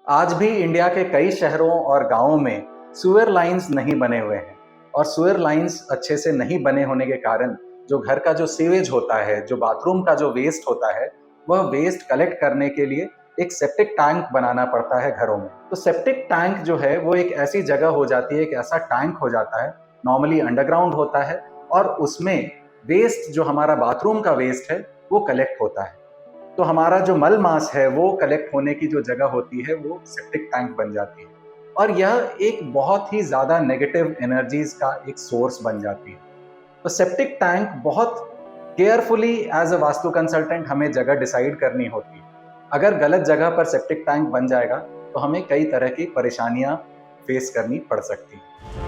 आज भी इंडिया के कई शहरों और गांवों में सीवर लाइंस नहीं बने हुए हैं और सीवर लाइंस अच्छे से नहीं बने होने के कारण जो घर का जो सीवेज होता है, जो बाथरूम का जो वेस्ट होता है, वह वेस्ट कलेक्ट करने के लिए एक सेप्टिक टैंक बनाना पड़ता है घरों में। तो सेप्टिक टैंक जो है वो एक ऐसी जगह हो जाती है, एक ऐसा टैंक हो जाता है, नॉर्मली अंडरग्राउंड होता है और उसमें वेस्ट जो हमारा बाथरूम का वेस्ट है वो कलेक्ट होता है। तो हमारा जो मल मास है वो कलेक्ट होने की जो जगह होती है वो सेप्टिक टैंक बन जाती है और यह एक बहुत ही ज्यादा नेगेटिव एनर्जीज का एक सोर्स बन जाती है। तो सेप्टिक टैंक बहुत carefully as a vastu consultant हमें जगह डिसाइड करनी होती है। अगर गलत जगह पर सेप्टिक टैंक बन जाएगा तो हमें कई तरह की परेशानियां फेस करनी पड़ सकती है।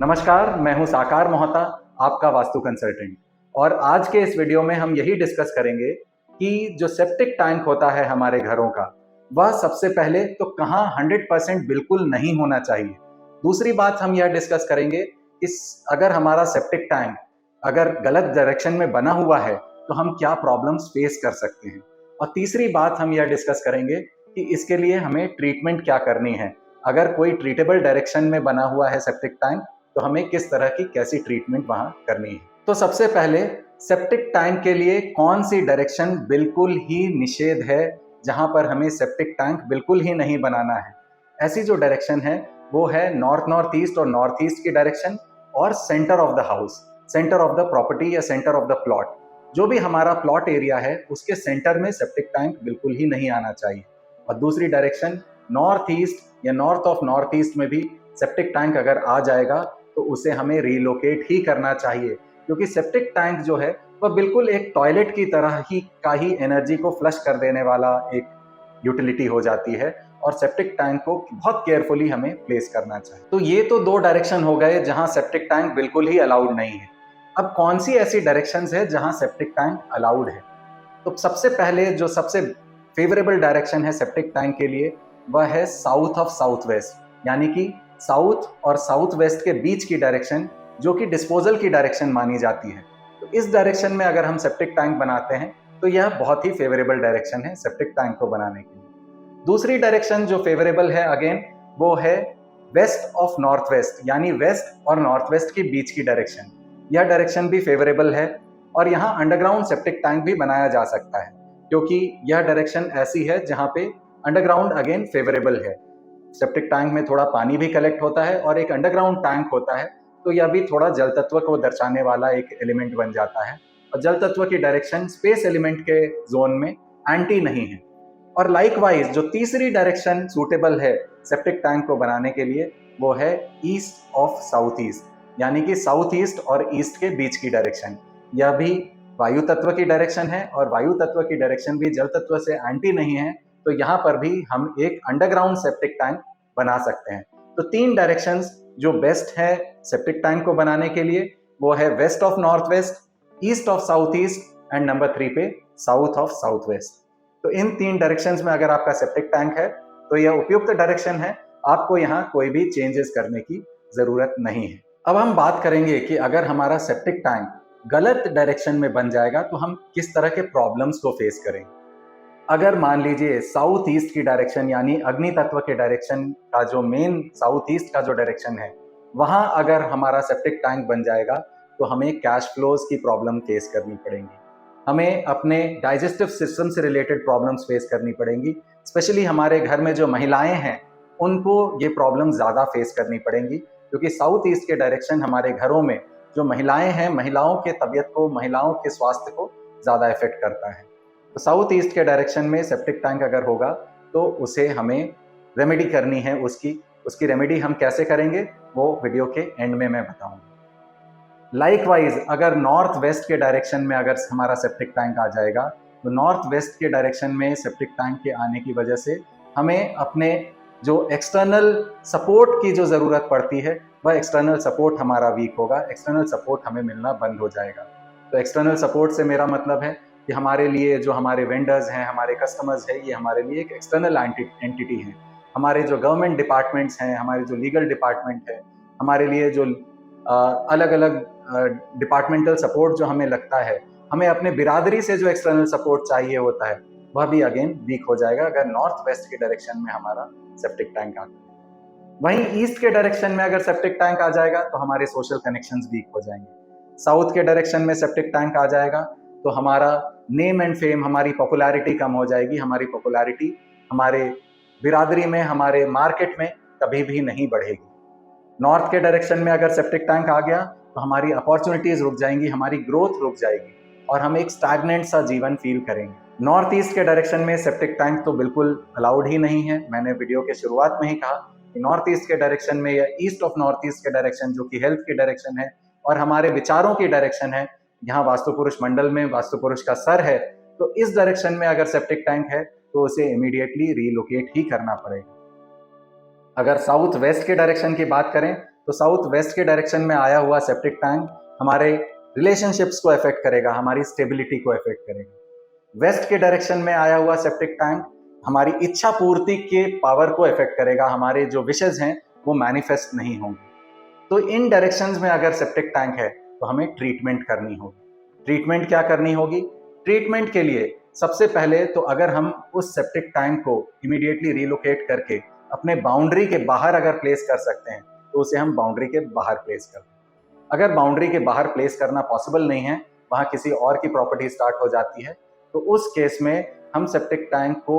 नमस्कार, मैं हूं साकार मोहता, आपका वास्तु कंसल्टेंट। और आज के इस वीडियो में हम यही डिस्कस करेंगे कि जो सेप्टिक टैंक होता है हमारे घरों का, वह सबसे पहले तो कहाँ 100% बिल्कुल नहीं होना चाहिए। दूसरी बात हम यह डिस्कस करेंगे कि अगर हमारा सेप्टिक टैंक अगर गलत डायरेक्शन में बना हुआ है तो हम क्या प्रॉब्लम्स फेस कर सकते हैं। और तीसरी बात हम यह डिस्कस करेंगे कि इसके लिए हमें ट्रीटमेंट क्या करनी है। अगर कोई ट्रीटेबल डायरेक्शन में बना हुआ है सेप्टिक टैंक तो हमें किस तरह की कैसी ट्रीटमेंट वहां करनी है। तो सबसे पहले सेप्टिक टैंक के लिए कौन सी डायरेक्शन बिल्कुल ही निषेध है, जहां पर हमें सेप्टिक टैंक बिल्कुल ही नहीं बनाना है। ऐसी जो डायरेक्शन है वो है नॉर्थ नॉर्थ ईस्ट और नॉर्थ ईस्ट की डायरेक्शन और centre of the house, centre of the property या सेंटर ऑफ द प्लॉट। जो भी हमारा प्लॉट एरिया है उसके सेंटर में सेप्टिक टैंक बिल्कुल ही नहीं आना चाहिए। और दूसरी डायरेक्शन नॉर्थ ईस्ट या नॉर्थ ऑफ नॉर्थ ईस्ट में भी सेप्टिक टैंक अगर आ जाएगा तो उसे हमें रिलोकेट ही करना चाहिए, क्योंकि सेप्टिक टैंक जो है वह बिल्कुल एक टॉयलेट की तरह ही का ही एनर्जी को फ्लश कर देने वाला एक यूटिलिटी हो जाती है और सेप्टिक टैंक को बहुत केयरफुली हमें प्लेस करना चाहिए। तो ये तो दो डायरेक्शन हो गए जहां सेप्टिक टैंक बिल्कुल ही अलाउड नहीं है। अब कौन सी ऐसी डायरेक्शंस है जहां सेप्टिक टैंक अलाउड है? तो सबसे पहले जो सबसे फेवरेबल डायरेक्शन है सेप्टिक टैंक के लिए वह है साउथ ऑफ साउथ वेस्ट, यानी कि साउथ और साउथ वेस्ट के बीच की डायरेक्शन, जो कि डिस्पोजल की डायरेक्शन मानी जाती है। तो इस डायरेक्शन में अगर हम सेप्टिक टैंक बनाते हैं तो यह बहुत ही फेवरेबल डायरेक्शन है सेप्टिक टैंक को बनाने के लिए। दूसरी डायरेक्शन जो फेवरेबल है अगेन वो है वेस्ट ऑफ नॉर्थ वेस्ट, यानी वेस्ट और नॉर्थ वेस्ट के बीच की डायरेक्शन। यह डायरेक्शन भी फेवरेबल है और यहाँ अंडरग्राउंड सेप्टिक टैंक भी बनाया जा सकता है, क्योंकि यह डायरेक्शन ऐसी है जहाँ पे अंडरग्राउंड अगेन फेवरेबल है। सेप्टिक टैंक में थोड़ा पानी भी कलेक्ट होता है और एक अंडरग्राउंड टैंक होता है, तो यह भी थोड़ा जल तत्व को दर्शाने वाला एक एलिमेंट बन जाता है। और जल तत्व की डायरेक्शन स्पेस एलिमेंट के जोन में एंटी नहीं है। और लाइकवाइज जो तीसरी डायरेक्शन सूटेबल है सेप्टिक टैंक को बनाने के लिए वो है ईस्ट ऑफ साउथ ईस्ट, यानी कि साउथ ईस्ट और ईस्ट के बीच की डायरेक्शन। यह भी वायु तत्व की डायरेक्शन है और वायु तत्व की डायरेक्शन भी जल तत्व से एंटी नहीं है, तो यहाँ पर भी हम एक अंडरग्राउंड सेप्टिक टैंक बना सकते हैं। तो तीन डायरेक्शंस जो बेस्ट है सेप्टिक टैंक को बनाने के लिए वो है west of north west, east of south east and number 3 पे साउथ ऑफ साउथ वेस्ट। तो इन तीन डायरेक्शंस में अगर आपका सेप्टिक टैंक है तो यह उपयुक्त डायरेक्शन है, आपको यहाँ कोई भी चेंजेस करने की जरूरत नहीं है। अब हम बात करेंगे कि अगर हमारा सेप्टिक टैंक गलत डायरेक्शन में बन जाएगा तो हम किस तरह के प्रॉब्लम्स को फेस करेंगे। अगर मान लीजिए साउथ ईस्ट की डायरेक्शन यानी अग्नि तत्व के डायरेक्शन का जो मेन साउथ ईस्ट का जो डायरेक्शन है वहां अगर हमारा सेप्टिक टैंक बन जाएगा तो हमें कैश फ्लोज की प्रॉब्लम फेस करनी पड़ेगी, हमें अपने डाइजेस्टिव सिस्टम से रिलेटेड प्रॉब्लम्स फेस करनी पड़ेंगी। स्पेशली हमारे घर में जो महिलाएं हैं उनको ये प्रॉब्लम ज़्यादा फेस करनी पड़ेंगी, क्योंकि साउथ ईस्ट के डायरेक्शन हमारे घरों में जो महिलाएं हैं, महिलाओं के तबीयत को, महिलाओं के स्वास्थ्य को ज़्यादा इफेक्ट करता है। तो साउथ ईस्ट के डायरेक्शन में सेप्टिक टैंक अगर होगा तो उसे हमें रेमेडी करनी है। उसकी रेमेडी हम कैसे करेंगे वो वीडियो के एंड में मैं बताऊंगा। लाइकवाइज अगर नॉर्थ वेस्ट के डायरेक्शन में अगर हमारा सेप्टिक टैंक आ जाएगा तो नॉर्थ वेस्ट के डायरेक्शन में सेप्टिक टैंक के आने की वजह से हमें अपने जो एक्सटर्नल सपोर्ट की जो ज़रूरत पड़ती है वह एक्सटर्नल सपोर्ट हमारा वीक होगा, एक्सटर्नल सपोर्ट हमें मिलना बंद हो जाएगा। तो एक्सटर्नल सपोर्ट से मेरा मतलब है कि हमारे लिए जो हमारे वेंडर्स हैं, हमारे कस्टमर्स हैं, ये हमारे लिए एक एक्सटर्नल एंटिटी है। हमारे जो गवर्नमेंट डिपार्टमेंट्स हैं, हमारे जो लीगल डिपार्टमेंट है, हमारे लिए जो अलग अलग डिपार्टमेंटल सपोर्ट जो हमें लगता है, हमें अपने बिरादरी से जो एक्सटर्नल सपोर्ट चाहिए होता है, वह भी अगेन वीक हो जाएगा अगर नॉर्थ वेस्ट के डायरेक्शन में हमारा सेप्टिक टैंक आता है। वहीं ईस्ट के डायरेक्शन में अगर सेप्टिक टैंक आ जाएगा तो हमारे सोशल कनेक्शंस वीक हो जाएंगे। साउथ के डायरेक्शन में सेप्टिक टैंक आ जाएगा तो हमारा नेम एंड फेम, हमारी पॉपुलैरिटी कम हो जाएगी। हमारी पॉपुलैरिटी हमारे बिरादरी में, हमारे मार्केट में कभी भी नहीं बढ़ेगी। नॉर्थ के डायरेक्शन में अगर सेप्टिक टैंक आ गया तो हमारी अपॉर्चुनिटीज रुक जाएंगी, हमारी ग्रोथ रुक जाएगी और हम एक स्टैग्नेंट सा जीवन फील करेंगे। नॉर्थ ईस्ट के डायरेक्शन में सेप्टिक टैंक तो बिल्कुल अलाउड ही नहीं है। मैंने वीडियो के शुरुआत में ही कहा कि नॉर्थ ईस्ट के डायरेक्शन में या ईस्ट ऑफ नॉर्थ ईस्ट के डायरेक्शन, जो कि हेल्थ की डायरेक्शन है और हमारे विचारों की डायरेक्शन है, यहाँ वास्तु पुरुष मंडल में वास्तु पुरुष का सर है, तो इस डायरेक्शन में अगर सेप्टिक टैंक है तो उसे इमीडिएटली रीलोकेट ही करना पड़ेगा। अगर साउथ वेस्ट के डायरेक्शन की बात करें तो साउथ वेस्ट के डायरेक्शन में आया हुआ सेप्टिक टैंक हमारे रिलेशनशिप्स को अफेक्ट करेगा, हमारी स्टेबिलिटी को अफेक्ट करेगा। वेस्ट के डायरेक्शन में आया हुआ सेप्टिक टैंक हमारी इच्छा पूर्ति के पावर को अफेक्ट करेगा, हमारे जो विशेज हैं वो मैनिफेस्ट नहीं होंगे। तो इन डायरेक्शंस में अगर सेप्टिक टैंक है तो हमें ट्रीटमेंट करनी होगी। ट्रीटमेंट क्या करनी होगी? ट्रीटमेंट के लिए सबसे पहले तो अगर हम उस सेप्टिक टैंक को इमीडिएटली रिलोकेट करके अपने बाउंड्री के बाहर अगर प्लेस कर सकते हैं तो उसे हम बाउंड्री के बाहर प्लेस करते हैं। अगर बाउंड्री के बाहर प्लेस करना पॉसिबल नहीं है, वहां किसी और की प्रॉपर्टी स्टार्ट हो जाती है, तो उस केस में हम सेप्टिक टैंक को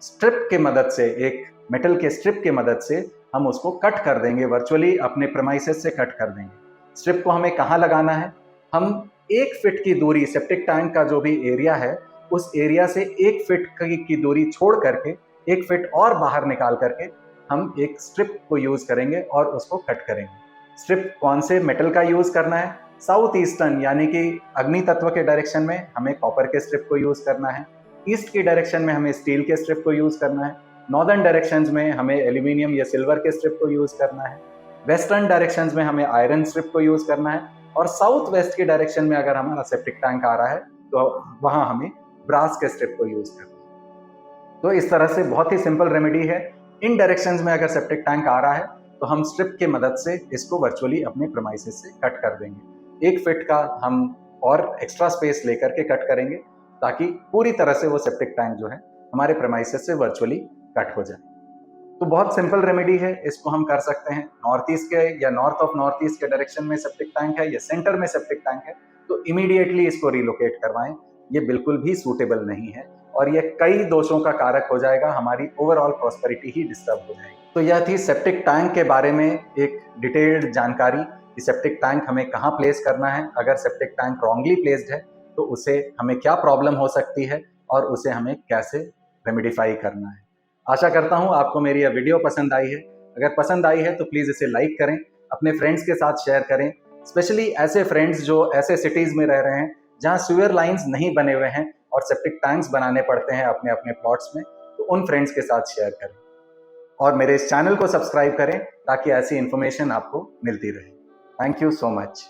स्ट्रिप के मदद से, एक मेटल के स्ट्रिप के मदद से हम उसको कट कर देंगे, वर्चुअली अपने प्रेमाइसेस से कट कर देंगे। स्ट्रिप को हमें कहाँ लगाना है? हम 1 फीट की दूरी, सेप्टिक टैंक का जो भी एरिया है उस एरिया से 1 फीट की दूरी छोड़ करके 1 फीट और बाहर निकाल करके हम एक स्ट्रिप को यूज करेंगे और उसको कट करेंगे। स्ट्रिप कौन से मेटल का यूज करना है? साउथ ईस्टर्न यानी कि अग्नि तत्व के डायरेक्शन में हमें कॉपर के स्ट्रिप को यूज करना है। ईस्ट की डायरेक्शन में हमें स्टील के स्ट्रिप को यूज करना है। नॉर्दर्न डायरेक्शंस में हमें एल्यूमिनियम या सिल्वर के स्ट्रिप को यूज करना है। वेस्टर्न डायरेक्शंस में हमें आयरन स्ट्रिप को यूज करना है। और साउथ वेस्ट के डायरेक्शन में अगर हमारा सेप्टिक टैंक आ रहा है तो वहां हमें ब्रास के स्ट्रिप को यूज करना है। तो इस तरह से बहुत ही सिंपल रेमेडी है। इन डायरेक्शंस में अगर सेप्टिक टैंक आ रहा है तो हम स्ट्रिप के मदद से इसको वर्चुअली अपने प्रेमाइसेस से कट कर देंगे। 1 फीट का हम और एक्स्ट्रा स्पेस लेकर के कट करेंगे ताकि पूरी तरह से वो सेप्टिक टैंक जो है हमारे प्रेमाइसेस से वर्चुअली कट हो जाए। तो बहुत सिंपल रेमेडी है, इसको हम कर सकते हैं। नॉर्थ ईस्ट के या नॉर्थ ऑफ नॉर्थ ईस्ट के डायरेक्शन में सेप्टिक टैंक है या सेंटर में सेप्टिक टैंक है तो इमीडिएटली इसको रिलोकेट करवाएं। ये बिल्कुल भी सूटेबल नहीं है और ये कई दोषों का कारक हो जाएगा, हमारी ओवरऑल प्रॉस्पेरिटी ही डिस्टर्ब हो जाएगी। तो यह थी सेप्टिक टैंक के बारे में एक डिटेल्ड जानकारी कि सेप्टिक टैंक हमें कहाँ प्लेस करना है, अगर सेप्टिक टैंक रॉन्गली प्लेस्ड है तो उसे हमें क्या प्रॉब्लम हो सकती है और उसे हमें कैसे रेमेडिफाई करना है। आशा करता हूँ आपको मेरी यह वीडियो पसंद आई है। अगर पसंद आई है तो प्लीज़ इसे लाइक करें, अपने फ्रेंड्स के साथ शेयर करें, स्पेशली ऐसे फ्रेंड्स जो ऐसे सिटीज़ में रह रहे हैं जहाँ सीवर लाइन्स नहीं बने हुए हैं और सेप्टिक टैंक्स बनाने पड़ते हैं अपने अपने प्लॉट्स में, तो उन फ्रेंड्स के साथ शेयर करें और मेरे इस चैनल को सब्सक्राइब करें ताकि ऐसी इन्फॉर्मेशन आपको मिलती रहे। Thank you so much.